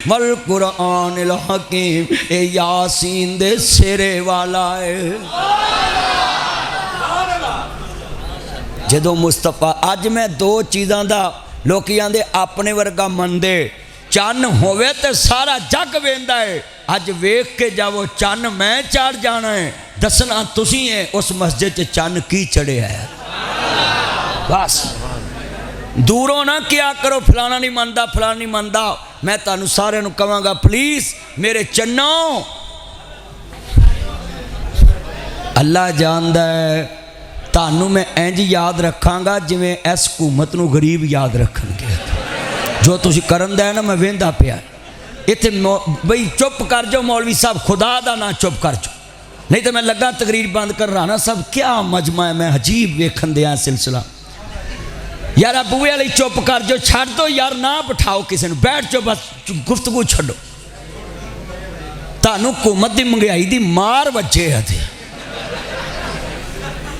वल कुरानिल हकीम, ए यासीन दे सिरे वाला है। जदों मुस्तफा अज मैं दो चीज़ों का लोग आंदे अपने वर्गा मनदे, चन्न होवे तो सारा जग वेंदा है। अज वेख के जावो चन्न मैं चढ़ जाना है, दसना तुसी है उस मस्जिद च चन्न की चढ़े है। बस दूरों ना क्या करो फलाना नहीं मनता फलाना नहीं मनता। मैं तुहानू सारे नू कहांगा प्लीज़ मेरे चन्नो, अल्लाह जानदा है तानू मैं इंज याद रखांगा जिवें इस हुकूमत नू गरीब याद रखणगे। जो तुसीं करन दा ना मैं वेंदा पिया इत्थे बई चुप कर जाओ मौलवी साहब, खुदा दा ना चुप कर जाओ, नहीं तो मैं लगा तकरीर बंद कर। राणा साहब क्या मजमा है, मैं अजीब वेखन दिया सिलसिला। यार बूहे वाली चुप कर जाओ, छड्ड दो यार, ना बिठाओ किसी ने, बैठ जाओ बस, गुफ्तगू छड्डो। तानू हुकूमत की महंगाई की मार वजे है,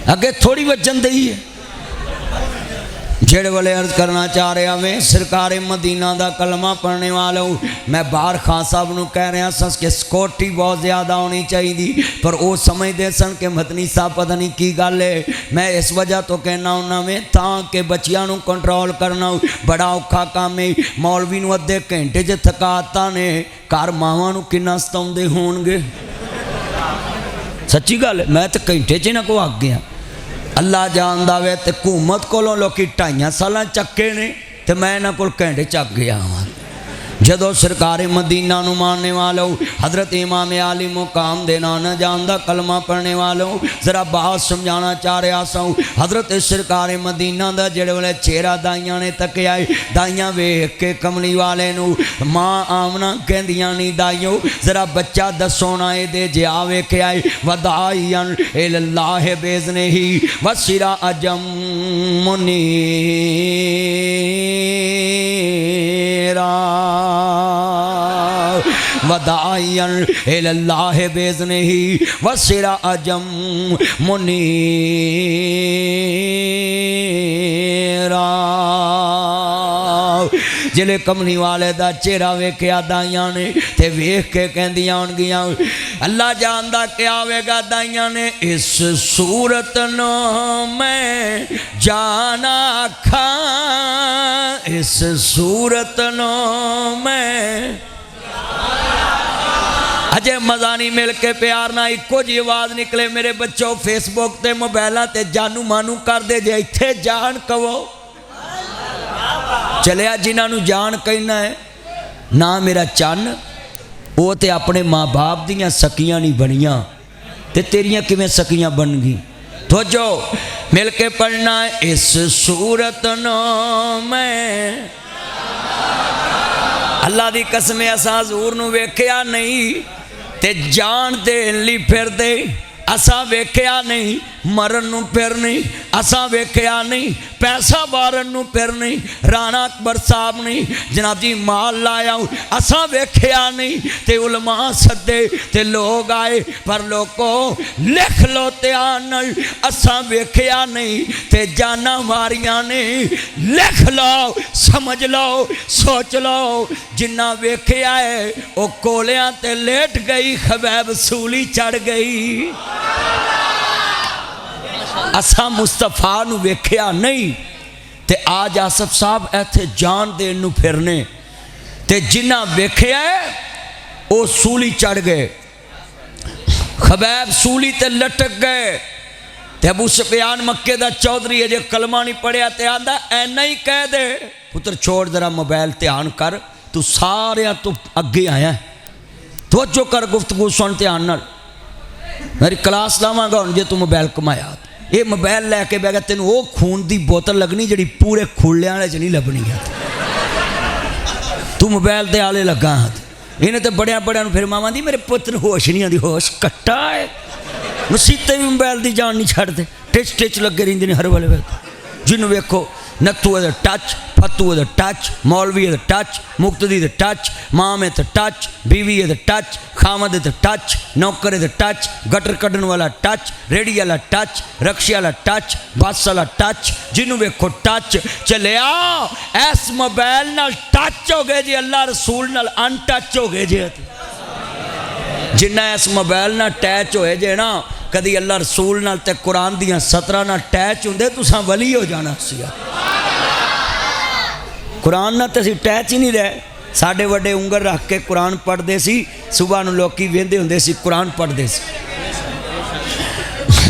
अगे थोड़ी वजन दी है। जेड़े वाले अर्ज करना चाह रहा मैं सरकार मदीना का कलमा पढ़ने वाला हूँ। मैं बाहर खान साहब को कह रहा सस कि सिक्योरिटी बहुत ज़्यादा होनी चाहिए, पर वो समझते सन कि मदनी साहब पता नहीं की गल है। मैं इस वजह तो कहना होना मैं ताकि बच्चियों को कंट्रोल करना बड़ा औखा काम है। मौलवी को अद्धे घंटे च थकाता ने, घर मावां नूं किन्ना सताउंदे होणगे। सच्ची गल है, मैं तो घंटे च ना को आ गया। अल्लाह जानदा वे ते हुकूमत कोलों लोग 2.5 साल चक्के ने, तो मैं इन्हां कोल घंटे चक गया हाँ। जदों सरकार मदीना नूं मानने वालों हज़रत इमाम आली मुकाम दे नाना जानदा कलमा पढ़ने वालों जरा बात समझाना चाह रहा सूँ। हज़रत सरकार मदीना का जेड़े वाले चेहरा दाइयां ने तकिया, दाइयां वेख के कमली वाले नूं माँ आमना कहंदियां नी दाइयों जरा बच्चा दसो ना ये जे आ वेख्या वदाइयन इल्लाह बेज़निही वसिरा अजम मुनीरा वदाइयन इल्लाह बेज़निही वसिरा अजम मुनीरा। जिले कमली वाले दा चेहरा वेख्या दाइयां ने ते वेख के कहंदियां होणगियां अल्लाह जानदा क्या आवेगा दाइयां ने, इस सूरत नो मैं जाना खा, इस सूरत नो मैं अजे मजा नहीं मिल के प्यार ना इको जी आवाज़ निकले मेरे बच्चों फेसबुक ते मोबाइलों ते जानू मानू कर दे जे इत्थे जान कवो चलिया जिन्होंने जान कहना है ना मेरा चन्न वो तो अपने माँ बाप दियाँ सकियां नहीं बनिया ते तेरियां किवें सकियां बन गई। तो जो मिल के पढ़ना है इस सूरत नो मैं अल्लाह दी कसम असा हजूर नूं वेख्या नहीं ते जान देन लई फिरदे, असा वेख्या नहीं मरन नूं फिर नहीं, असा वेख्या नहीं पैसा वारन नूं फिर नहीं। राणा अकबर साहब नहीं जनाब जी माल लाया असा वेख्या नहीं ते उलमा सदे ते लोग आए, पर लोगों लिख लो ध्यान नाल असा वेख्या नहीं ते जाना मारियां ने, लिख लो समझ लो सोच लो। जिन्ना वेख्या है वो कोलियां ते लेट गई, खबैब सूली चढ़ गई। असा मुस्तफा नू वेख्या नहीं ते आज आसफ साहब इत्थे जान देन नू फिरने ते जिन्ना वेख्या वो सूली चढ़ गए, खबैब सूली ते लटक गए। ते अबू सुफियान मक्के दा चौधरी अजे कलमा नहीं पढ़िया ते आंदा ऐना ही कह दे पुत्र छोड़ जरा मोबाइल ध्यान कर, तू सारे तो अगे आया, तवज्जो कर गुफ्तगू सुन ध्यान नाल, मेरी क्लास लावांगा हुण जे तू मोबाइल कमाया। ये मोबाइल लैके बह गया तेन वो खून की बोतल लगनी जी पूरे खुलिया च नहीं लभनी है, तू मोबाइल के आले लगा हाँ। इन्हें तो बड़िया बड़िया फिर मावा दी मेरे पुत्र होश नहीं आती, होश कट्टा है मसीते भी मोबाइल की जान नहीं छड्डते, टिच टिच लगे रहिंदे ने हर वेले। जिन्होंने वेखो नत्थू है टच, फत्तू है टच, मौलवी है टच, मुक्तदी है टच, माम है टच, बीवी है टच, खामद है टच, नौकर है टच, गटर कढ़न वाला टच, रेड़ी वाला टच, रक्शे वाला टच, बस वाला टच, जिन्हों वेखो टच चलिया। इस मोबाइल नाल टच हो गए जी, अल्लाह रसूल नाल अनटच हो गए जी। जिन्ना इस मोबाइल नाल टैच होए जे ना, कदी अल्लाह रसूल नाल ते कुरान दियां 17 नाल टैच होंदे, तुसां वली हो जाना सी। कुरान नाल ते असीं टैच ही नहीं रहे। साडे वड्डे उंगल रख के कुरान पढ़ते सी, सुबह नूं लोकी वेंदे हुंदे सी, कुरान पढ़ते सी।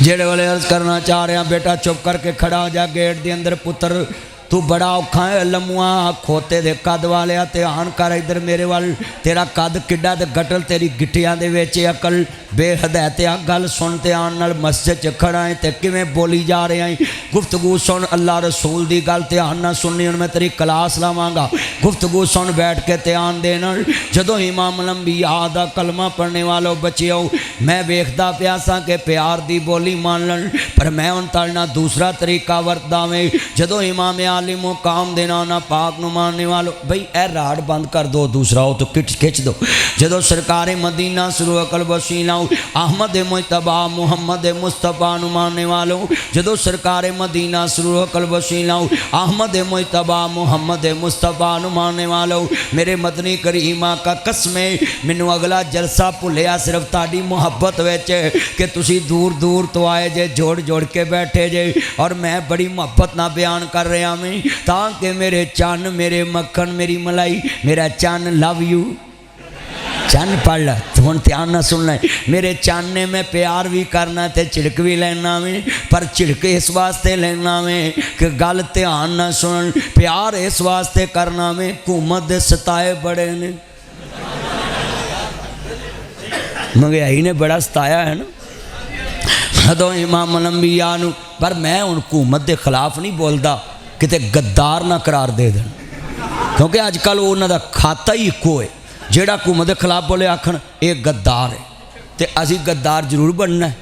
जेड़े वाले अर्ज करना चाह रहे हैं, बेटा चुप करके खड़ा हो जा गेट दे अंदर, पुत्र तू बड़ा औखा है लम्मुआ खोते दे कद वाले, ध्यान कर इधर मेरे वाल, तेरा कद किड्डा ते गटल तेरी गिट्टियां दे विच अकल बेहद है। ते गल सुन, ध्यान नाल मस्जिद च खड़ा है ते किवें बोली जा रहा है, गुफ्तगू सुन, अल्लाह रसूल दी गल ध्यान नाल सुननी। हुण मैं तेरी क्लास लावांगा, गुफ्तगू सुन बैठ के ध्यान दे नाल। जदों इमाम लंबिया दा कलमा पढ़ने वालों बचियो, मैं वेखदा पिया सां कि प्यार दी बोली मानण, पर मैं हुण ताड़ना दूसरा तरीका वरतदा वे। जदों इमाम आली मुकाम देना ना पाक नु मानने वालों, भाई ए राड बंद कर दो, दूसरा हो तो खिच दो। जदों सरकार मदीना शुरू अकल वसीला अहमद मुजतबा मुहम्मद मुस्तफा नु मानने वालों, जदों सरकार मदीना शुरू अकल वसीला अहमद मुजतबा मुहम्मद मुस्तफा नु मानने वालों, मेरे मदनी करीमा का कसमे मैनू अगला जलसा भुलिया सिर्फ ताड़ी मुहब्बत विच कि तुसी दूर दूर तो आए जे, जोड़ जोड़ के बैठे जे, और मैं बड़ी मुहब्बत ना बयान कर रहा मैं, ताकि मेरे चन मेरे मक्खन मेरी मलाई, मेरा चन लव यू। चन पढ़ ला हुण ध्यान ना सुनना, मेरे चन ने मैं प्यार भी करना ते झिड़क भी लेना में, पर झिड़क इस वास्ते लेना में कि गल ध्यान ना सुन, प्यार इस वास्ते करना में हुकूमत दे सताए बड़े ने, महंगाई ने बड़ा सताया है ना। जदों इमाम लंबिया नूं, पर मैं हुण हुकूमत के खिलाफ नहीं बोलता, किते गद्दार ना करार दे देन, क्योंकि अजकल उन्हां दा खाता ही इक्को है, जेड़ा हुकूमत के खिलाफ बोले आखण ये गद्दार है, तो असी गद्दार जरूर बनना है,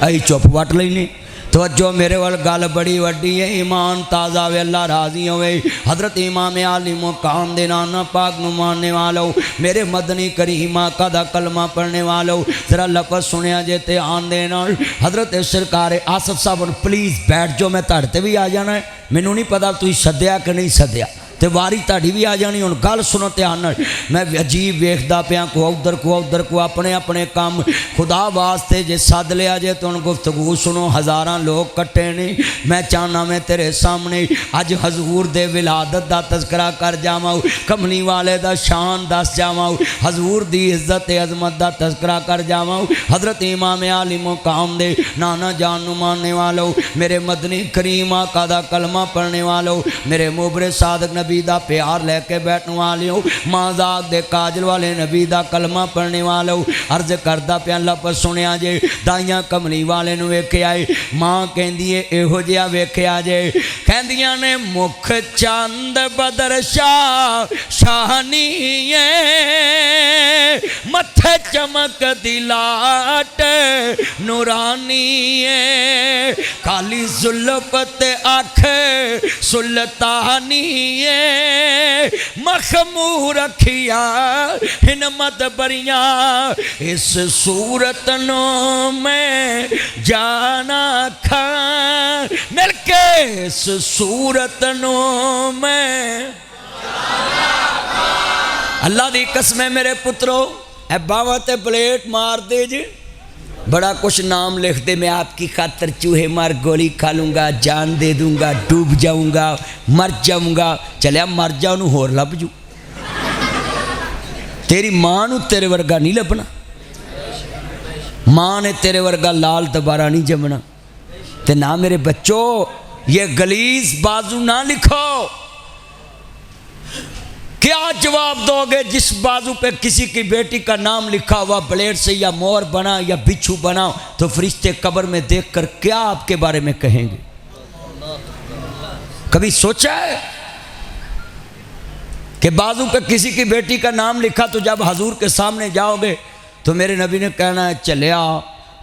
असी चुप वट लेने। तवज्जो मेरे वाल गल बड़ी वड्डी है, ईमान ताज़ा वे अल्लाह राजी होवे। हज़रत इमाम आली मुकाम दे नाना पाक नूं मानने वालों, मेरे मदनी करीम आका दा कलमा पढ़ने वालों, जरा लफज सुनिया जे ते आन दे नाल। हज़रत सरकार आसफ साहब प्लीज़ बैठ जाओ, मैं तुहाडे ते भी आ जाना है, मैनू नहीं पता तुसीं सद्या कि नहीं सद्या, तो वारी ताड़ी भी आ जानी। हुण गल सुनो ध्यान नाल, मैं अजीब वेखदा पिया, को उधर को अपने अपने काम, खुदा वास्ते जे सद लिया जे तो हुण गुफ्तगू सुनो। हज़ारां लोग कट्टे ने, मैं चाहना मैं तेरे सामने अज हजूर दे विलादत दा तज़करा कर जावां, कमली वाले दा शान दस जावां, हजूर दी इज्जत अजमत दा तज़करा कर जावां। हज़रत इमाम आली मुकाम दे नाना जान नूं मानने वालों, मेरे मदनी करीम आका दा कलमा पढ़ने वालों, मेरे मुबरे सादक नबी दा प्यार लैके बैठने वालों, माजाक दे काजल वाले नबी दा कलमा पढ़ने वालों, अर्ज करदा पिया लफज सुनिया जे। दाइयां कमली वाले नूं वेखिया मां कहंदी है इहो जिहा वेखिया जे, कहंदियां ने मुख चंद बदर शाह शाहनी मथे चमक दिलाट नूरानी, काली जुल्फ ते अख सुल्तानी, मखमूर रखिया हिम्मत बरिया, इस सूरत नो मैं जाना खा, मिलके इस सूरत नो मैं अल्लाह दी कसम है मेरे पुत्रो, ए बाबा ते प्लेट मार दे जी, बड़ा कुछ नाम लिख दे, मैं आपकी खातर चूहे मार गोली खा लूँगा, जान दे दूँगा, डूब जाऊँगा, मर जाऊँगा। चलिया मर जा, उन्होंने होर लभ जू, तेरी माँ नूं तेरे वर्गा नहीं लभना, माँ ने तेरे वर्गा लाल दोबारा नहीं जमना। ते ना मेरे बच्चों ये गलीज बाजू ना लिखो, क्या जवाब दोगे जिस बाजू पे किसी की बेटी का नाम लिखा हुआ ब्लेड से या मोर बना या बिच्छू बना, तो फरिश्ते कब्र में देखकर क्या आपके बारे में कहेंगे? कभी सोचा है कि बाजू पे किसी की बेटी का नाम लिखा तो जब हजूर के सामने जाओगे तो मेरे नबी ने कहना है चलिया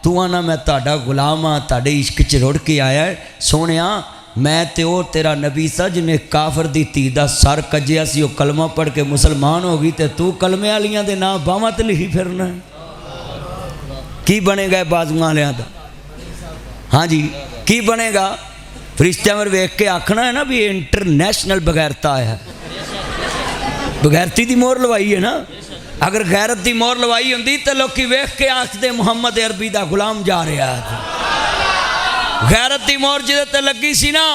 तू आना मैं ताड़ा गुलाम हाँ, ताड़े इश्क च रुड़ के आया है, सोनिया मैं तो वो तेरा नबी सा जिन्हें काफर दी धी का सर कज्जिया सी, वो कलमा पढ़ के मुसलमान हो गई, तो तू कलमे वालियां दे नाम बावां ते लिखी फिरना। की बनेगा बाजुआं वालियां दा? हाँ जी, की बनेगा? फरिश्तियां में वेख के आखना है ना भी इंटरनेशनल बगैरता है। बगैरती की मोहर लवाई है ना। अगर गैरत की मोहर लवाई होंदी तो लोग वेख के आखते मुहम्मद अरबी का गुलाम जा रहा है। गैरत की मोहर जिदे लगी सी ना,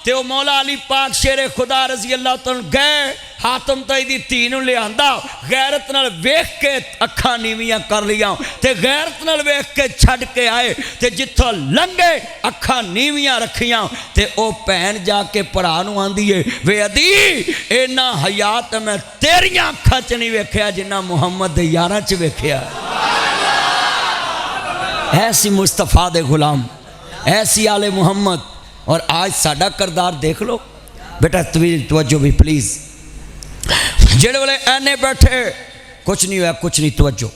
तो मौला अली पाक शेरे खुदा रजी अल्लाह तआला गए हातम ताई दी धी नूं लिआंदा, गैरत नाल वेख के अखां नीवियां कर लियां, ते गैरत नाल वेख के छड्ड के आए, ते जिथों लंघे अखां नीवियां रखियां, ते ओ भैन जाके भरा नूं आंदी है वे अदी इन्ना हयात मैं तेरियां अखां च नहीं वेखिया जिन्ना मुहम्मद दे यारां च वेखिया। ऐसी मुस्तफा दे गुलाम, ऐसी आले मुहम्मद। और आज साडा करदार देख लो बेटा, तवज्जो भी प्लीज़। जेड़े वाले ऐने बैठे कुछ नहीं हुआ, कुछ नहीं, तवज्जो।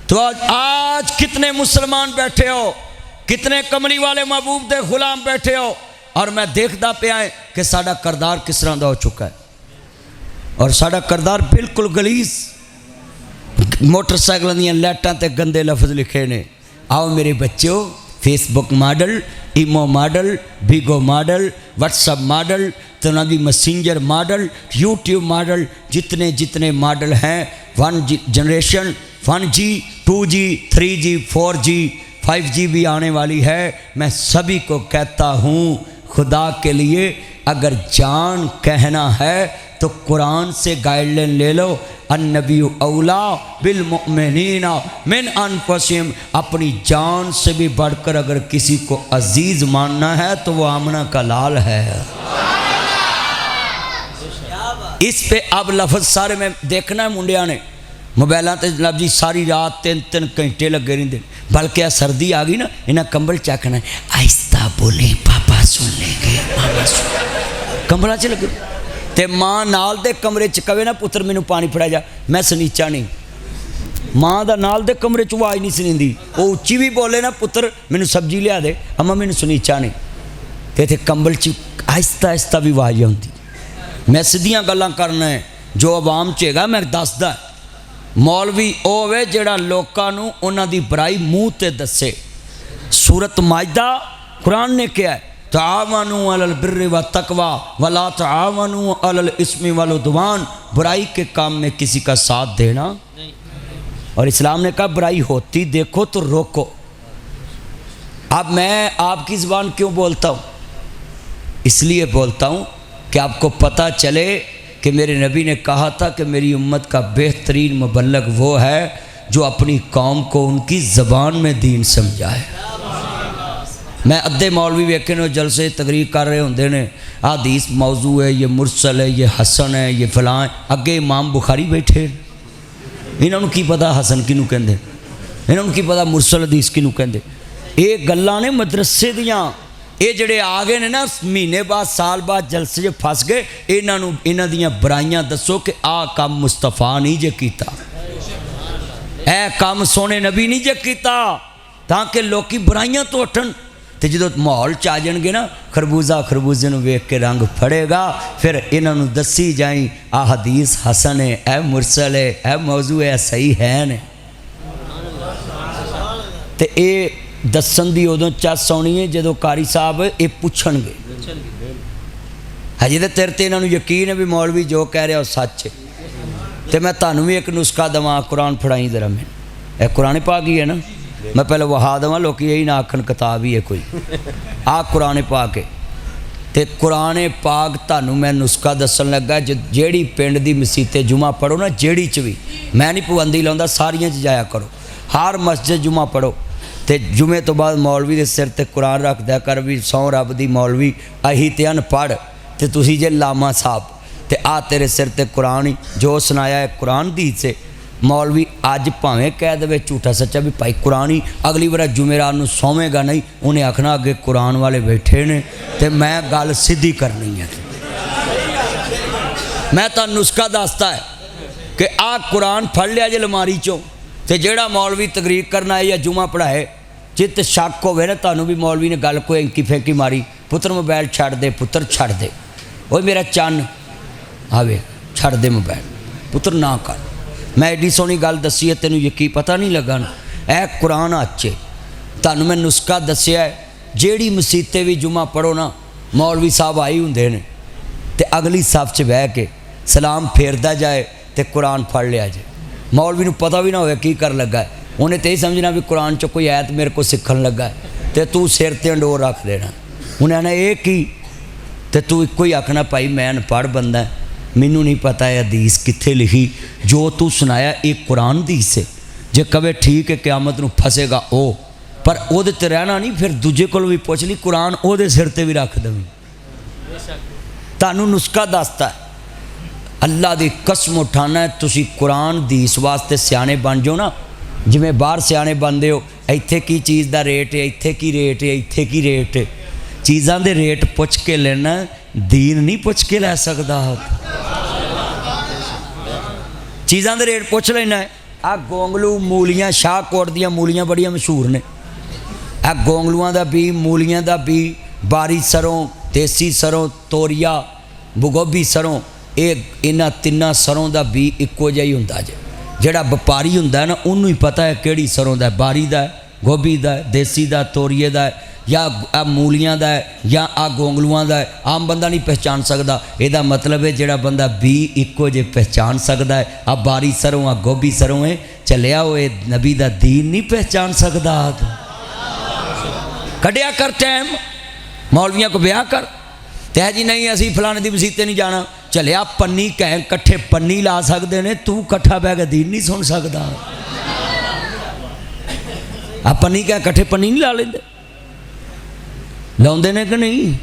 तो आज कितने मुसलमान बैठे हो, कितने कमली वाले महबूब दे गुलाम बैठे हो, और मैं देखता पे आए कि साडा करदार किस तरह का हो चुका है। और साडा करदार बिल्कुल गलीस, मोटरसाइकिलों दी लाइटां ते गंदे लफ्ज़ लिखे ने। आओ मेरे बच्चों, फेसबुक मॉडल, ईमो मॉडल, बिगो मॉडल, व्हाट्सअप मॉडल, तो नबी मैसेंजर मॉडल, यूट्यूब मॉडल, जितने जितने मॉडल हैं, 1 generation, 1G, 2G, 3G, 4G, 5G भी आने वाली है। मैं सभी को कहता हूँ खुदा के लिए अगर जान कहना है तो कुरान से गाइडलाइन ले लो। अन्नबी औला बिल मुमिनीना मिन अनफुसिहिम, अपनी जान से भी बढ़कर अगर किसी को अजीज मानना है तो वो आमना का लाल है। इस पे अब लफ्ज़ सारे में देखना है। मुंडिया ने मोबाइलों से जनाब जी सारी रात 3-3 घंटे लगे रहते, बल्कि सर्दी आ गई ना, इन्हें कंबल चकना है, आहिस्ता बोले पापा सुन लेंगे, पापा सुन। कंबलों च लगे ते माँ नाल दे कमरे च कवे ना पुत्र मैनू पानी फड़ा जा, मैं सनीचा नहीं। माँ दा नाल दे कमरे च आवाज़ नहीं सुनींदी, वो उच्ची भी बोले ना पुत्र मैनू सब्जी लिया दे, अम्मा मैनू सनीचा नहीं। तो इत्थे कंबल च आहिस्ता आहिस्ता भी आवाज़ आउंदी। मैं सीधियां गल्लां करना है, जो आवाम च हैगा मैं दसदा। मौलवी ओ वे जिहड़ा लोकां नूं उन्हां दी बुराई मूँह ते दसे। सूरत माइदा कुरान ने कहा है तावनु अलल बिर्रि व तकवा वला तावनु अलल इस्मि वल उद्वान, बुराई के काम में किसी का साथ देना नहीं। और इस्लाम ने कहा बुराई होती देखो तो रोको। अब मैं आपकी ज़बान क्यों बोलता हूँ? इसलिए बोलता हूँ कि आपको पता चले कि मेरे नबी ने कहा था कि मेरी उम्मत का बेहतरीन मुबल्लग वो है जो अपनी कौम को उनकी ज़बान में दीन समझाए। मैं अद्धे मौलवी वेखे ने जलसे तकरीर कर रहे होंगे ने, हदीस मौजू है, ये मुरसल है, ये हसन है, ये फलां, अगे इमाम बुखारी बैठे, इन्होंने की पता हसन किनू कहंदे, इन्होंने की पता मुरसल हदीस किनू कहंदे। ये गल्लां ने मदरसे दियां। ये जड़े आ गए ने ना महीने बाद साल बाद जलसे च फस गए, इन्हों इन्हां दियां बुराइयां दसो कि आ काम मुस्तफा नहीं जे कीता, ए काम सोने नबी नहीं जे कीता, ताकि लोग बुराइयां तो हटन। तो जो माहौल च आ जाएंगे ना, खरबूजा खरबूजे नूं वेख के रंग फड़ेगा, फिर इन्हों दसी जाई आ हदीस हसन है, ए मुरसल है, ए मौजू है, सही है ने। तो ये दसन की उदों चस आनी है जो कारी साहब ये पूछणगे। हजे तो तेरे ते इन्हों यकीन है भी मौलवी जो कह रहा सच है। तो मैं तुहानूं भी एक नुस्खा देवां, कुरान फड़ाई जरा मैं, ए कुरान पाक ही है ना, मैं पहले वहा देवां, लोग यही ना आखन किताब ही है कोई, आ कुरान पाक है। तो कुरान पाक तुहानूं मैं नुस्खा दसन लगा, जेड़ी पिंड दी मसीते जुमा पढ़ो ना, जेड़ी च भी, मैं नहीं पाबंदी लाउंदा, सारियां च जाया करो, हर मस्जिद जुमा पढ़ो। तो जुमे तो बाद मौलवी के सिर ते कुरान रख दिया कर भी सौ रब दी मौलवी अही ते अनपढ़, तो तुसी जे लामा साहब, तो आ तेरे सिर ते कुरान ही जो सुनाया है कुरान दी से। मौलवी अज भावें कह दे झूठा सच्चा भी भाई कुरान ही, अगली बार जुमेरात नूं सौवेगा नहीं, उन्हें आखना अगे कुरान वाले बैठे ने, तो मैं गल सीधी करनी है। मैं तो नुस्खा दसता है कि आ कुरान फड़ लिया जे अलमारी चों, तो जेड़ा मौलवी तकरीर करना है या जुमा पढ़ाए, जित शक होवे ना तुहानूं भी मौलवी ने गल कोई इंकी फेंकी मारी, पुत्र मोबाइल छड़ दे, पुत्र छड़ दे, ओ मेरा चन आवे छड़ दे मोबाइल, पुत्र ना कर। मैं एडी सोहनी गल दसी है, तेनों यकीन पता नहीं लगा ना, ए कुरान अच्छे तुहानूं मैं नुस्खा दस्सिया है। जेड़ी मसीते भी जुमा पढ़ो ना, मौलवी साहब आई हुंदे ने ते अगली सफ च बह के सलाम फेरदा जाए तो कुरान फड़ लिया जाए। मौलवी नूं पता भी ना होवे की कर लगा है, उन्हें तो यही समझना भी कुरान चो कोई आयत मेरे को सीखन लगा है, तो तू सिर ते अंडोर रख देना। उन्हें आना ये की, तो तू एको ही आखना भाई मैं अनपढ़ बंदा है, मैनू नहीं पता है हदीस कित्थे लिखी, जो तू सुनाया ये कुरान हदीस है। जे कवे ठीक है क़यामत नूं फसेगा ओ, पर ओहदे ते रहना नहीं, फिर दूजे कोल भी पुछ ली, कुरान ओहदे सिर ते भी रख देवी। तुहानूं नुस्खा दसता है, अल्लाह की कसम उठाना है, तुसी कुरान हदीस वास्ते सियाने बन जाओ ना, जिमें बाहर सियाने बनते हो, इत्थे की चीज़ का रेट है, इत्थे की रेट है, इत्थे की रेट है। चीज़ों के रेट पुछ के लेना, दीन नहीं पुछ के लै सकता। चीज़ों के रेट पुछ लेना है। आ गोंगलू मूलियाँ, शाहकोट दियाँ मूलियाँ बड़िया मशहूर ने। आ गोंगलूआं दा बी, मूलियाँ दा बी, बारी सरों, देसी सरों, तोरिया, बगोभी सरों, ये इन्हां तिन्नां सरों दा बी इक्को जिहा ही हुंदा जे। जिहड़ा व्यापारी हुंदा है ना, उन्होंने ही पता है किहड़ी सरों दा, बारी दा, गोभी दा, देसी दा, तोरिए दा, या आ मूलियां दा या आ गोंगलूआं दा। आम बंदा नहीं पहचान सकता। यदा मतलब है जिहड़ा बंदा बी इक्को जे पहचान सकता है, आ बारी सरों, आ गोभी सरों है, चलिया होए नबी दा दीन नहीं पहचान सकता। कढ़िया कर टाइम, मौलवियों को ब्याह कर, तह जी नहीं असी फलाने दी मसीते नहीं जाना, चलिया पन्नी कह कट्ठे पन्नी ला सकते हैं, तू कट्ठा बह के दीन नहीं सुन सकता। आ पन्नी कह कट्ठे पन्नी नहीं ला लेंदे, लाउंदे ने कि नहीं,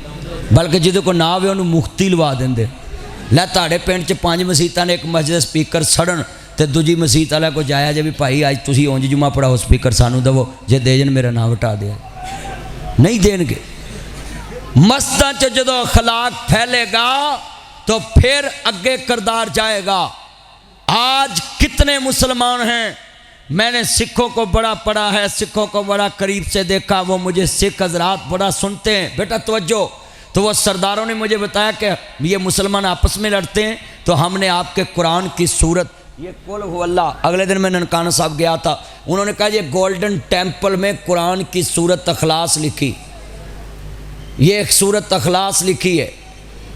बल्कि जिदे को ना आवे उन्होंने मुफ्ती लवा देंगे। लै ताड़े पिंड च 5 मसीतां ने, एक मस्जिद स्पीकर सड़न तो दूजी मसीत वाले को जाया जे भी भाई अज तुसीं उंज जुमा पढ़ाओ, स्पीकर सानू दवो, जे दे जन मेरा नाम हटा दिया, नहीं देंगे। मस्जिदां च जदों अखलाक फैलेगा तो फिर अगे किरदार जाएगा। आज कितने मुसलमान हैं, मैंने सिखों को बड़ा पढ़ा है, सिखों को बड़ा करीब से देखा, वो मुझे सिख हजरात बड़ा सुनते हैं, बेटा तवज्जो। तो वो सरदारों ने मुझे बताया कि ये मुसलमान आपस में लड़ते हैं, तो हमने आपके कुरान की सूरत, ये कुल हु अल्लाह, अगले दिन मैं ननकाना साहब गया था, उन्होंने कहा ये गोल्डन टेम्पल में कुरान की सूरत अखलास लिखी, ये एक सूरत अखलास लिखी है।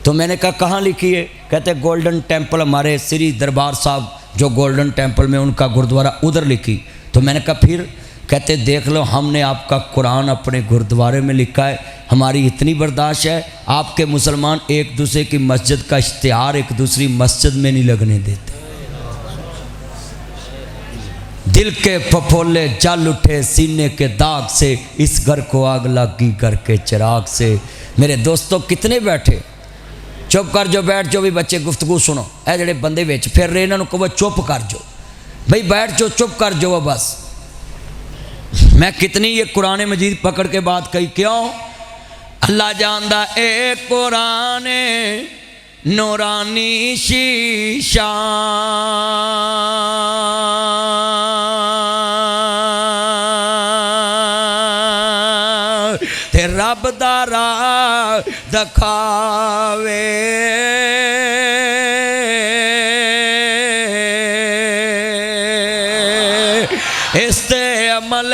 तो मैंने कहा कहाँ लिखी है? कहते गोल्डन टेम्पल हमारे श्री दरबार साहब जो गोल्डन टेम्पल में उनका गुरुद्वारा उधर लिखी। तो मैंने कहा फिर? कहते देख लो हमने आपका कुरान अपने गुरुद्वारे में लिखा है, हमारी इतनी बर्दाश्त है, आपके मुसलमान एक दूसरे की मस्जिद का इश्तिहार एक दूसरी मस्जिद में नहीं लगने देते। दिल के फफोले जल उठे सीने के दाग से, इस घर को आग लगी घर के चिराग से। मेरे दोस्तों कितने बैठे, चुप कर जो, बैठ जो भी बच्चे गुफ्तगू सुनो, ए जड़े बंदे विच फिर रहे इन्होंने कहो चुप कर जो, भाई बैठ जो, चुप कर जो बस। मैं कितनी ये कुरान मजीद पकड़ के बात कही, क्यों? अल्लाह जानदा ए कुरान नूरानी शीशा, ते रब दा राह दिखावे, इसते अमल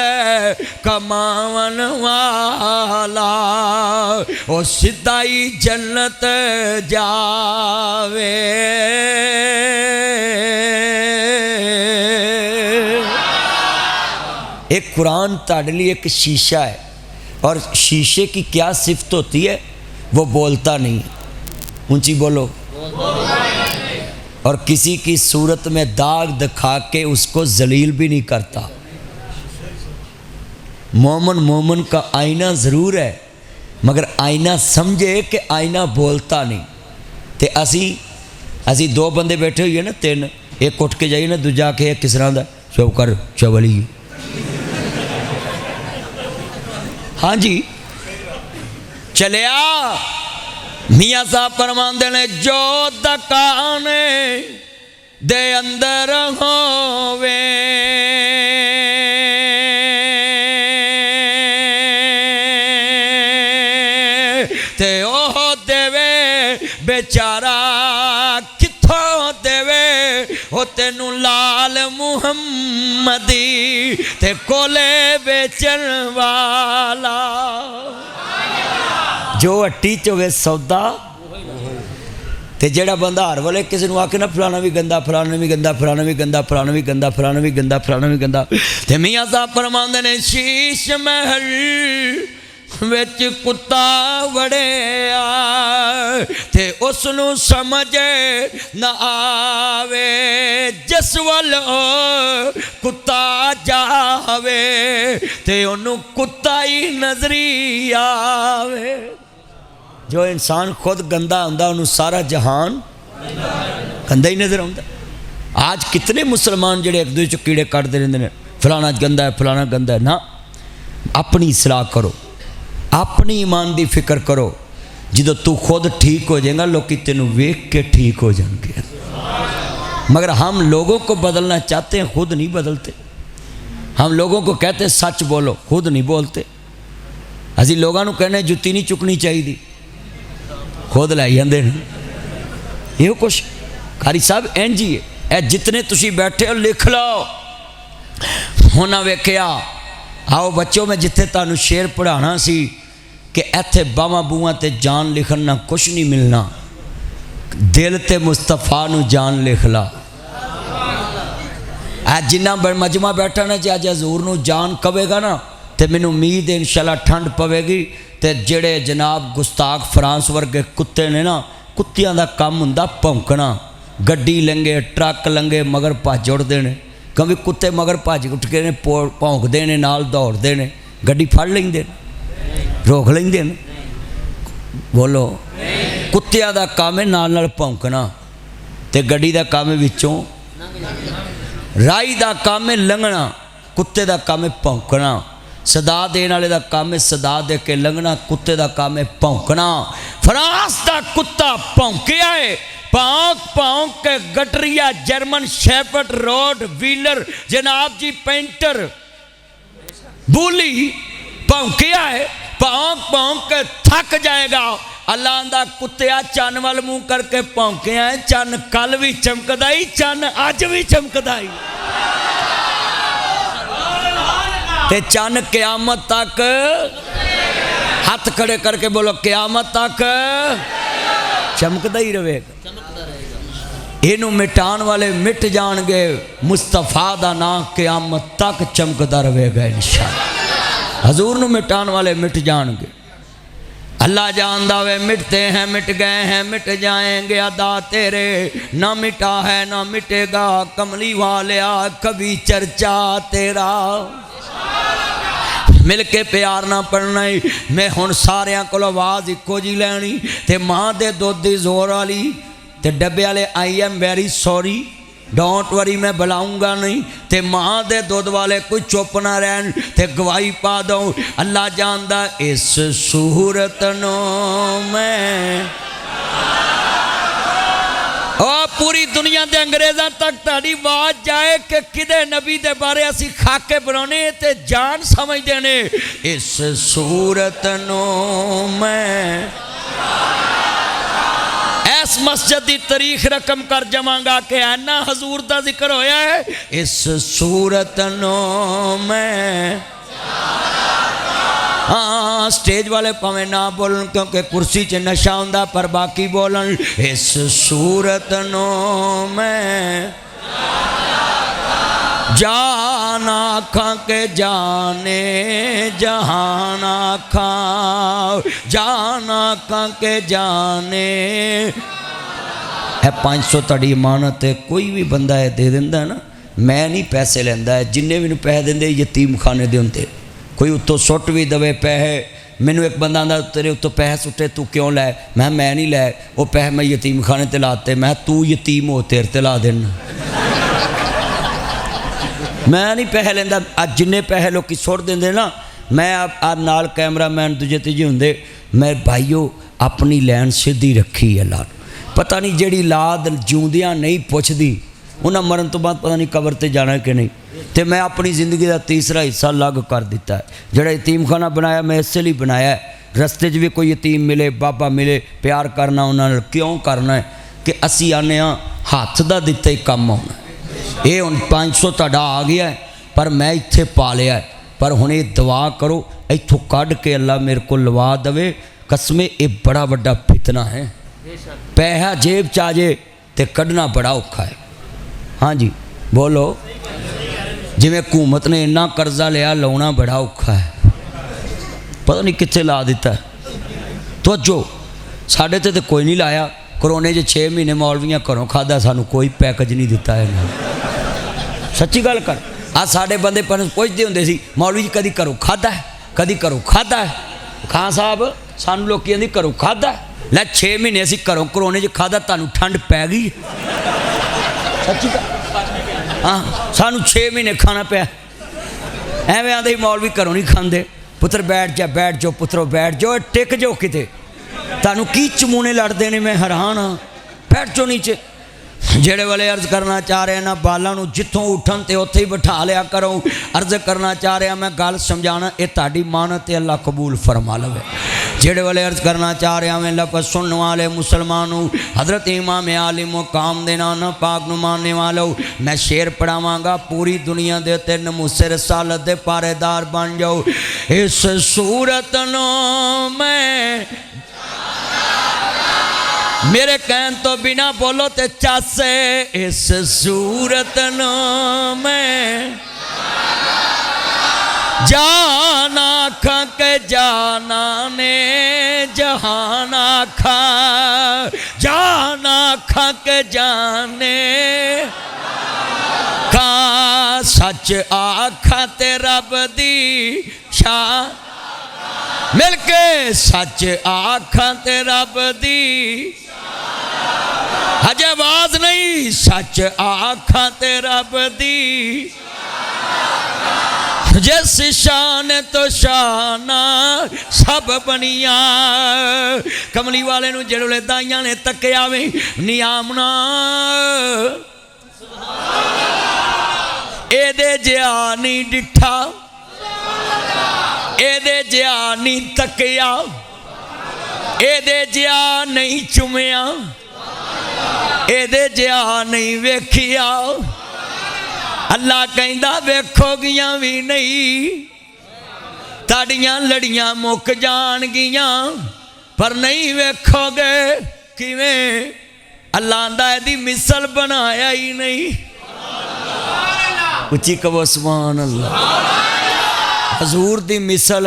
कमावन वाला ओ सिद्धाई जन्नत जावे। एक कुरान ताड़े लिए एक शीशा है, और शीशे की क्या सिफत होती है? वो बोलता नहीं, ऊंची बोलो, और किसी की सूरत में दाग दिखा के उसको जलील भी नहीं करता। मोमन का आईना ज़रूर है, मगर आईना समझे कि आईना बोलता नहीं। तो असी 2 बंदे बैठे हुए ना, 3, एक उठ के जाइए ना, दूजा के किस तरह का चुप कर चवली। हाँ जी, चलिया मियाँ साहब फरमांदे ने, जो दकाने दे अंदर होवे बेचारा कित्थों देवे ओ तेनू लाल मुहम्मदी ते कोले बेचन वाला। जो हट्टी च होवे सौदा ते जेड़ा बंदा हर वाले किसी को आके ना फलाना भी गंदा, फलाना भी गंदा, फलाना भी गंदा, फलाना भी गंदा, फलाना भी गंदा, फलाना भी गंदा। ते मियां साहब फरमांदे ने शीश महल विच कुत्ता वड़िया ते उसनू समझ न आवे जिस वल कुत्ता जावे ते ओनू कुत्ता ही नजरी आवे। जो इंसान खुद गंदा होंदा उन्होंने सारा जहान गंदा ही नजर आता। आज कितने मुसलमान जेडे एक दूसरे कीड़े कटते रहते हैं, फलाना गंदा है, फलाना गंदा है। ना, अपनी सलाह करो, अपनी ईमान की फिक्र करो। जो तू खुद ठीक हो जाएगा लोग तेनू वेख के ठीक हो जाएंगे। मगर हम लोगों को बदलना चाहते हैं, खुद नहीं बदलते। हम लोगों को कहते हैं सच बोलो, खुद नहीं बोलते। असी लोगों को कहने जुत्ती नहीं चुकनी चाहिए, खुद लै जाते हैं। यो कुछ कारी साहब इंज ही है। जितने तुसी बैठे हो लिख लो। उन्हें वेख्या, आओ बच्चों मैं जिथे तुहानू शेर पढ़ाना सी कि इत्थे बावां बूआं ते जान लिखन ना कुछ नहीं मिलना, दिल ते मुस्तफा नू जान लिख ला। जिन्ना मजमा बैठा ना जे अज हजूर नू जान कवेगा ना तो मैनू उम्मीद है इंशाअल्लाह ठंड पवेगी। तो जेड़े जनाब गुस्ताख फ्रांस वर्गे कुत्ते ने ना, कुत्तियां दा काम हुंदा भौंकना। गड्डी लंघे, ट्रक लंघे, मगर भज उड़ते हैं, क्योंकि कुत्ते मगर भज उठ के ने भौंकते हैं, नाल दौड़ते हैं, गड्डी फड़ लेंदे, रोक लेंदे। बोलो, कुत्तियां दा काम है नाल नाल भौंकना, ते गड्डी दा काम है विचों, राही दा काम है लंघना, कुत्ते दा काम है भौंकना। सदा देने वाले का काम है सदा दे के लंघना, कुत्ते का काम है भौंकना। फ्रांस का कुत्ता भौंकिया है, भौंक भौंक के गटरिया, जर्मन शेफर्ड, रोड व्हीलर, जनाब जी पेंटर, बुली भौंकिया है, भौंक भौंक के थक जाएगा। अल्लाह दा कुत्तिया चन वाल मुंह करके भौंकिया है, चन कल भी चमकदा ही, चन अज भी चमकदा ही, ते चन क्यामत तक। हाथ खड़े करके बोलो, क्यामत तक चमकदा ही रहेगा। इनू मिटान वाले मिट जाएंगे, मुस्तफा दा नाम क्यामत तक चमकदा रहेगा इंशाअल्लाह। हजूर नू मिटान वाले मिट जाएंगे। अल्लाह जानदा वे मिटते हैं, मिट गए हैं, मिट जाएंगे। अदा तेरे ना मिटा है ना मिटेगा, कमली वालिया कभी चर्चा तेरा। मिल के प्यार ना पढ़ना ही। मैं हुण सारियां कोल आवाज़ इक्को जी लैनी, ते माँ दे दुध दी जोर वाली, ते डब्बे वाले I am very sorry don't worry मैं बुलाऊंगा नहीं, ते माँ दे दुध वाले कोई चुप ना रहन, ते गवाही पा दो। अल्लाह जानदा इस सूरत नो मैं पूरी दुनिया के अंग्रेज़ों तक ताड़ी आवाज़ जाए कि किदे नबी दे बारे असी खाके बनाने ते जान समझते ने। इस सूरत नो मैं इस मस्जिद की तारीख रकम कर जावांगा कि ऐना हजूर का जिक्र होया है। इस सूरत नो मैं, हाँ स्टेज वाले भावें ना बोलन क्योंकि कुर्सी च नशा होंदा, पर बाकी बोलन इस सूरत नो मैं जान आखा के जाने जहान आखा, जान आखा के जाने। 500 तड़ी इमानत है, कोई भी बंदा है दे दिंदा ना, मैं नहीं पैसे लैंदा है। जिन्ने मैनू पैसे देंदे यतीम खाने दे होंदे, कोई उत्तों सुट भी दवे पैसे। मैनू एक बंदा आंदा तेरे उत्तों पैसे सुटे तू क्यों लै, मैं नहीं लै, वो पैसे मैं यतीम खाने ते लाते। मैं तू यतीम हो तेरे ते ला देना, मैं नहीं पैसे लेंदा। अज जिन्ने पैसे लोग सुट देंदे ना, मैं आप नाल कैमरामैन दूजे तीजे होंदे, मैं भाईओ अपनी लैन सीधी रखी अल्लाह। पता नहीं जिहड़ी लाद जिउंदियां नहीं पुछदी, उन्हें मरण तो बाद पता नहीं कबर ते जाना कि नहीं। तो मैं अपनी जिंदगी का तीसरा हिस्सा अलग कर दिता है। जिहड़ा यतीम खाना बनाया मैं इस लिए बनाया है रस्ते भी कोई यतीम मिले बाबा मिले प्यार करना उन्होंने क्यों करना है कि असी आने हाथ का दिता ही काम आना। ये हुण 500 तुहाडा आ गया है पर मैं इत्थे पा लिया है, पर हुण ये दुआ करो इत्थों कढ़ के अल्लाह मेरे को लवा दवे। कसमे ये बड़ा वड्डा फितना है, पैसा जेब च आ जाए तो कढ़ना बड़ा औखा है। हाँ जी बोलो, जिमें हुकूमत ने इन्ना कर्जा लिया लाना बड़ा औखा है, पता नहीं कित्थे ला दिता है। तो जो साढ़े तो कोई नहीं लाया, करोने 6 महीने मौलवियाँ घरों खादा, सानू कोई पैकेज नहीं दिता है। सच्ची गल कर, आ साढ़े बंदे पर पुछते होंगे सी मौलवी जी कभी घरों खादा है, कभी घरों खादा है। खान साहब सानू लोग कहते घरों खादा है, लै 6 महीने असी घरों करोने खादा, तुहानू ठंड पै गई। सच्ची गल, हाँ सानू 6 महीने खाना पाया। एवं आते मौलवी घरों नहीं खाते, पुत्र बैठ जाओ पुत्रो बैठ जाओ, टिक जाओ किते, तुहानू की चमूने लड़ते हैं, मैं हैरान हाँ। बैठ जाओ नीचे। जेड़े वाले अर्ज करना चाह रहे हैं ना बालों को जितों उठन तो उत्थे ही बिठा लिया करो। अर्ज करना चाह रहा मैं गल समझाना, ये ताड़ी मानत अल्लाह कबूल फरमा लवे। जेड़े वाले अर्ज करना चाह रहा मैं लफज सुनने वाले मुसलमानों, हजरत इमाम आली मुकाम दे नाना पाक नूं मानने वालों, मैं शेर पढ़ावांगा, पूरी दुनिया दे ते नमूसे रसालत दे पारेदार बन जाओ। इस सूरत नूं मैं मेरे कहन तो बिना बोलो ते चासे, इस सूरत नूं मैं जाना खा के जाना ने जहाना खा, जाना खा के जाने का, सच आखा ते रब दी शाह मिलके, सच आखा ते रब दी हजे आवाज नहीं, सच आखा ते रब दी जिस शान तो शाना सब बनिया। कमली वाले नूं जेड़े दाइयां ने तकिया वे नियामना एदे जिहा नहीं डिठा, एदे जिहा नहीं तकिया, एदे जिहा नहीं चुमिया, एदे जिहा नहीं वेखिया। अल्लाह कहंदा वेखोगियां भी नहीं, ताड़ियां लड़ियां मुक जाणगियां पर नहीं वेखोगे किवें। अल्लाह आंदा इहदी मिसल बनाया ही नहीं। उच्ची कहो सुभान अल्लाह। हजूर दी मिसल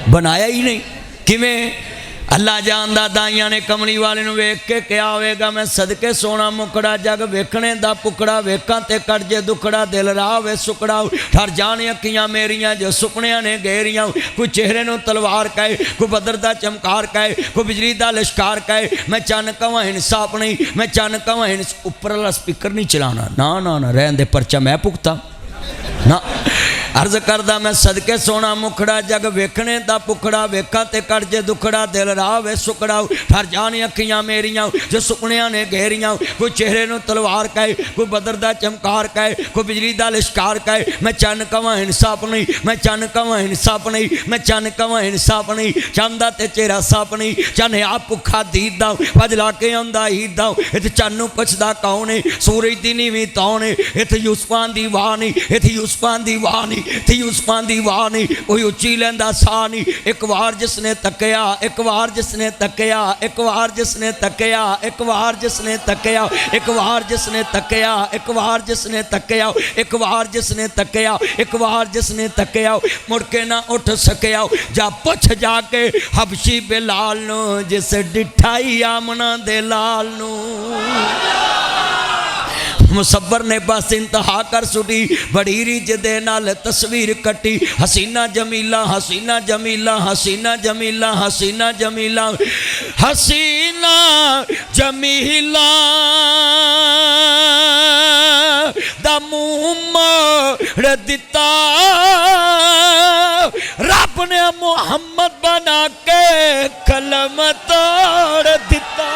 बनाया ही नहीं, किवें। अल्लाह जानदा दाइयां ने कमली वाले नूं वेख के क्या होएगा, मैं सदके सोना मुकड़ा जग वेखने दा पुकड़ा, वेखां ते कट जे दुखड़ा दिल राह वे सुकड़ा। ठर जाने अखियां मेरियां जो सुपनियां ने घेरियां, कोई चेहरे नूं तलवार कहे, कोई बदर दा चमकार कहे, कोई बिजली दा लिशकार कहे। मैं चन कवां इंसाफ नहीं, मैं चन कवां उपर वाला स्पीकर नहीं चलाना, ना ना ना रहन दे, परचा मैं भुगता ना। अर्ज करदा मैं सदके सोना मुखड़ा जग वेखने दा पुखड़ा, वेखां ते कट जे दुखड़ा दिल राह वे सुकड़ा। ठर जाने अखियां मेरियां जो सुपनियां ने घेरियां, कोई चेहरे नूं तलवार कहे, कोई बदर दा चमकार कहे, कोई बिजली दा लिशकार कहे। मैं चन कवां इंसाफ नहीं, मैं चन कवां इंसाफ नहीं, मैं चन कवां इंसाफ नहीं। चंदा ते चेहरा साफ नहीं, चन आप भुखा दीद दा भज ला के आंदा ईद दा। इत्थे चन नूं पुछदा कौन है, सूरज दी नीवीं तौन है। इत्थे यूसुफां दी वाह नहीं, इत्थे यूसुफां दी वाह नहीं, थी उस्मान दी वाह नहीं, कोई उच्ची लैंदा सा नहीं। एक बार जिसने तकिया, एक बार जिसने तकिया, एक बार जिसने तकिया, एक बार जिसने तकिया, एक बार जिसने तकिया, एक बार जिसने तकिया, एक बार जिसने तकिया, एक बार जिसने तकिया, मुड़ के ना उठ सकिया। जा पुछ जाके हबशी बिलाल नू, जिस डिठाई आमना दे लाल नू। मुसब्बर ने बस इंतहा कर सुटी, बड़ी रिज दे नाल तस्वीर कटी। हसीना जमीला, हसीना जमीला, हसीना जमीला, हसीना जमीला, हसीना जमीला दा मुंह मोड़ दिता रब ने, मुहम्मद बना के कलम तोड़ दिता।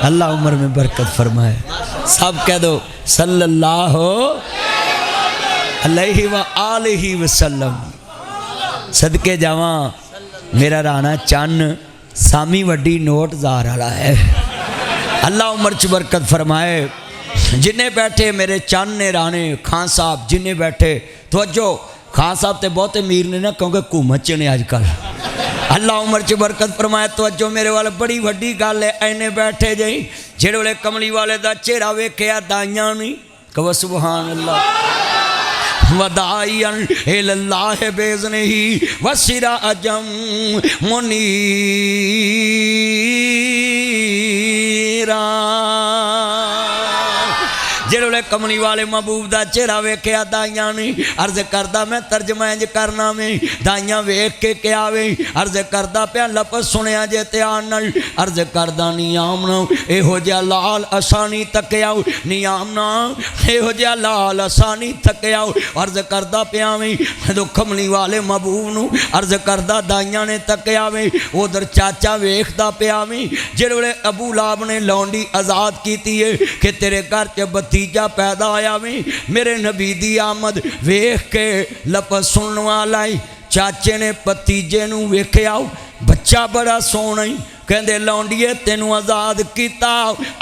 अल्लाह उम्र में बरकत फरमाए। सब कह दो सल्लल्लाहु। अलैहि व आलिहि वसल्लम। सदके जावा मेरा राणा चन्न सामी वड्डी नोट जार वाला है। अल्लाह उम्र च बरकत फरमाए। जिन्ने बैठे मेरे चन्न ने राणे खान साहब जिन्ने बैठे तवज्जो, खान साहब तो बहुत अमीर ने ना क्योंकि घूमत च ने अजकल। अल्लाह उम्र च बरकत फरमाए। तवज्जो मेरे वाल बड़ी वड्डी गल है। ऐने बैठे जी जेड़े वेले कमली वाले दा चेहरा वेख्या दाइयां नहीं कहो सुभान अल्लाह। वदाइयन इल्लाह बेज़निही वसिरा अजम मुनीरा। जेड़े वेले कमली वाले महबूब दा चेहरा वेख्या दाइयां नहीं। अर्ज करदा मैं तर्जमा इंज करना वे दाइयां वेख के क्या वे। अर्ज करदा पिया लफ्ज़ सुनिया जे ध्यान नाल। अर्ज करदा नियाम ना इहो जिहा लाल असानी तकिया नियाम ना इहो जिहा लाल असानी तकिया। अर्ज करदा पिया वे जदों कमली वाले महबूब नूं अर्ज करदा दाइयां ने तकिया वे उधर चाचा वेखदा पिया वे। जेड़े वेले अबू लाब ने लौंडी आज़ाद कीती है कि तेरे घर च भतीजा पैदा आया वे। मेरे नबी दी आमद वेख के लफ्ज़ सुनने वाला ही चाचे ने भतीजे नूं वेख्या बच्चा बड़ा सोहना ही कहंदे लौंडिए तेनू आज़ाद किया।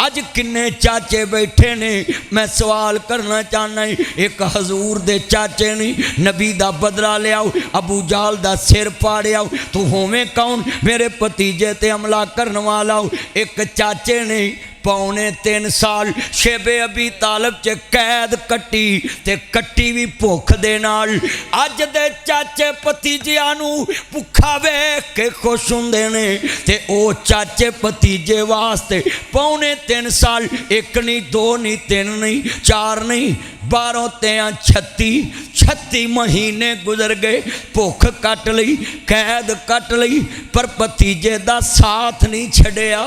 अज किन्ने चाचे बैठे ने मैं सवाल करना चाहना। एक हजूर दे चाचे ने नबी दा बदला लियाओ अबू जाल दा सिर पाड़िया तू होवें कौन मेरे भतीजे ते हमला करने वाला। एक चाचे ने 3.25 साल शेबे अबी तालब च कैद कट्टी ते कट्टी भी भुख दे नाल। अज दे चाचे भतीजियां नूं भुखा वेख के खुश हुंदे ने ते ओ चाचे भतीजे वास्ते 3.25 साल एक नहीं दो नहीं तीन नहीं चार नहीं 12 तेया 36 महीने गुजर गए। भुख कट लई कैद कट लई पर भतीजे दा साथ नहीं छड़िया।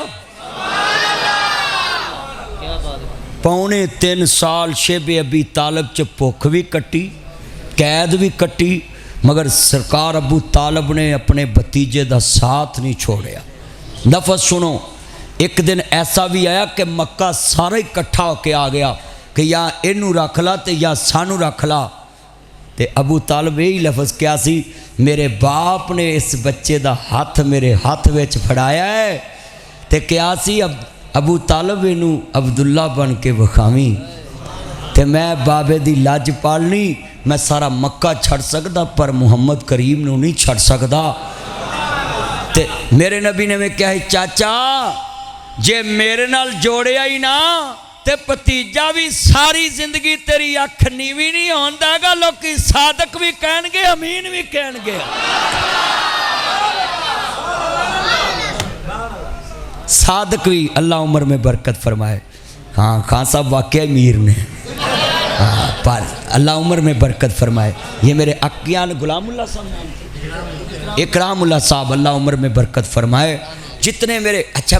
3.25 साल शेबे अबी तालब च भुख भी कट्टी कैद भी कट्टी मगर सरकार अबू तालब ने अपने भतीजे का साथ नहीं छोड़िया। लफ्ज़ सुनो एक दिन ऐसा भी आया कि मक्का सारा इकट्ठा होके आ गया कि या इनू रख ला तो या सानू रख ला। तो अबू तालब यही लफ्ज़ क्या सी मेरे बाप ने इस बच्चे का हाथ मेरे हाथ विच फड़ाया है तो क्या सी अबू तालब इनू अब्दुल्ला बन के विखावी तो मैं बाबे दी लज पालनी मैं सारा मक्का छड़ सकदा पर मुहम्मद करीम नू नहीं छड़ सकदा। ते मेरे नबी ने मैं क्या चाचा जे मेरे नाल जोड़िया ही ना ते भतीजा भी सारी जिंदगी तेरी अख नीवी नहीं होंदा। लोकी सादक भी कहणगे अमीन भी कहणगे। सादक भी अल्लाह उम्र में बरकत फरमाए। हाँ खान साहब वाकई मीर ने हाँ पर अल्लाह उम्र में बरकत फरमाए। ये मेरे अक्कियान गुलामुल्लाह साहब इकरामुल्लाह साहब अल्लाह उम्र में बरकत फरमाए। जितने मेरे अच्छा